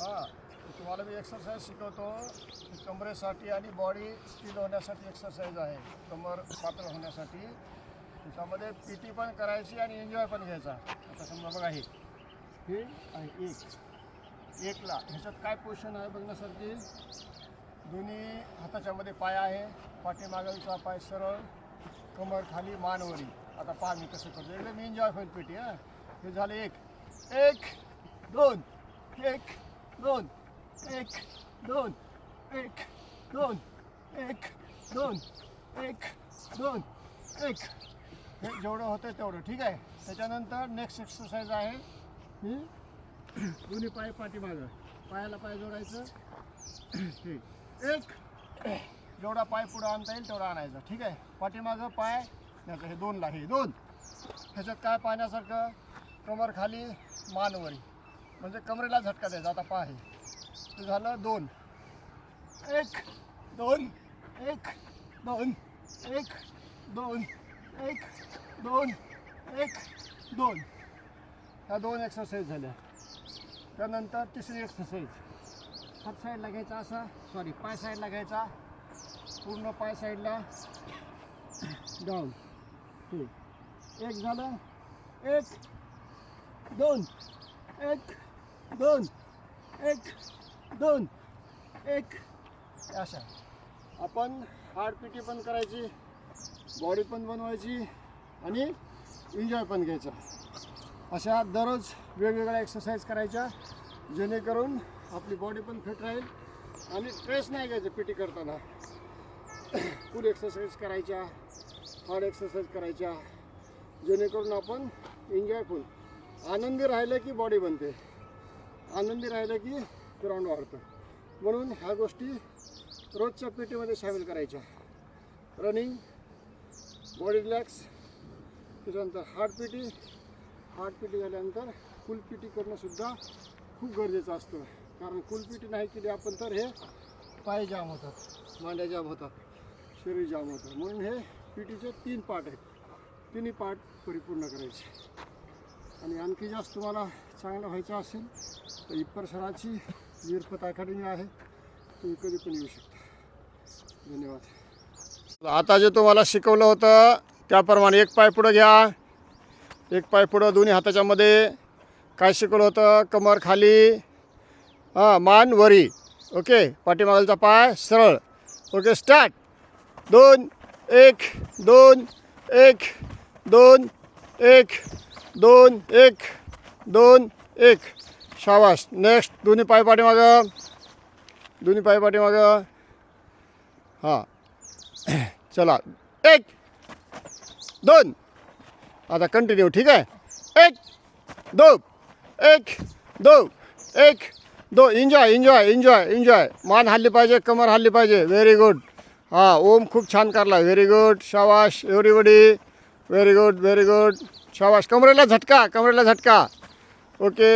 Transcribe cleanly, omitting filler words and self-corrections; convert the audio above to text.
हां, तुम्हाला मी एक्सरसाइज शिकवतो. कमरेसाठी आणि बॉडी स्टील होण्यासाठी एक्सरसाइज आहे, कमर पातळ होण्यासाठी. त्याच्यामध्ये पीटी पण करायची आणि एन्जॉय पण घ्यायचा. आता समजा बघा, हे आहे एकला. ह्याच्यात काय पोझिशन आहे बघण्यासारखी. दोन्ही हाताच्या मध्ये पाय आहे, पाठीमागचा पाय सरळ, कमर खाली, मान वरी. आता पहा मी कसं करतो, एकदम एन्जॉय होईल पीटी. हां, हे झालं एक 2 1 2 1 2 1 2 1 2 1 2 1. हे जेवढं होतं तेवढं ठीक आहे. त्याच्यानंतर नेक्स्ट एक्सरसाइज आहे ही, दोन्ही पाय पाठीमागं, पायाला पाय जोडायचं. हे एक, जेवढा पाय पुढं आणता येईल तेवढा आणायचा. ठीक आहे. पाठीमागं पाय न्यायचं. हे 2ला, हे 2. ह्याच्यात काय पाहण्यासारखं, कमर खाली, मान वरी, म्हणजे कमरेला झटका द्यायचा. आता पहा, हे झालं 2 1 2 1 2 1 2 1 2 1 2. ह्या 2 एक्सरसाइज झाल्या. त्यानंतर तिसरी एक्सरसाइज, हात साईडला घ्यायचा असा, पाय साईडला घ्यायचा, पूर्ण पाय साईडला डाऊन. एक झालं, 1 2 1 2 1 2 1. अशा आपण हार्ड पीटी पण करायची, बॉडी पण बनवायची आणि एन्जॉय पण घ्यायचा. अशा दररोज वेगवेगळ्या एक्सरसाइज करायच्या, जेणेकरून आपली बॉडी पण फिट राहील आणि स्ट्रेस नाही घ्यायचं पीटी करताना. फुल एक्सरसाइज करायच्या, हार्ड एक्सरसाइज करायच्या, जेणेकरून आपण एन्जॉयफुल, आनंदी राहिलं की बॉडी बनते, आनंदी राहिलं की ग्राउंड वाढतं. म्हणून ह्या गोष्टी रोजच्या पीटीमध्ये सामील करायच्या. रनिंग, बॉडी रिलॅक्स, त्याच्यानंतर हार्ड पीटी झाल्यानंतर फुल पीटी करणंसुद्धा खूप गरजेचं असतं. कारण फुल पीटी नाही केली आपण तर हे पाय जाम होतात, मांड्या जाम होतात, शरीर जाम होतं. म्हणून हे पीटीचे 3 पार्ट आहेत. तिन्ही पार्ट परिपूर्ण करायचे. आणि आणखी जास्त तुम्हाला चांगलं व्हायचं असेल तर इप्पर सराची वीरपत अकॅडमी आहे, तुम्ही कधी पण येऊ शकता. धन्यवाद. आता जे तुम्हाला शिकवलं होतं त्याप्रमाणे एक पाय पुढं घ्या, एक पाय पुढं, दोन्ही हाताच्या मध्ये. काय शिकवलं होतं, कमर खाली, मान वरी. ओके. पाठीमागचा पाय सरळ. ओके. स्टार्ट. 2 1 2 1 2 1 2 1 2 1. शाबाश. नेक्स्ट, दोन्ही पाय पाठीमागं, दोन्ही पाय पाठीमागं. हां, चला. 1 2. आता कंटिन्यू. ठीक आहे. 1 2 1 2 1 2. Enjoy enjoy enjoy enjoy. मान हल्ली पाहिजे, कमर हल्ली पाहिजे. Very good. हां, ओम खूप छान करला. Very good. शाबाश everybody. Very good very good. शाबाश. कमरेला झटका, कमरेला झटका. ओके.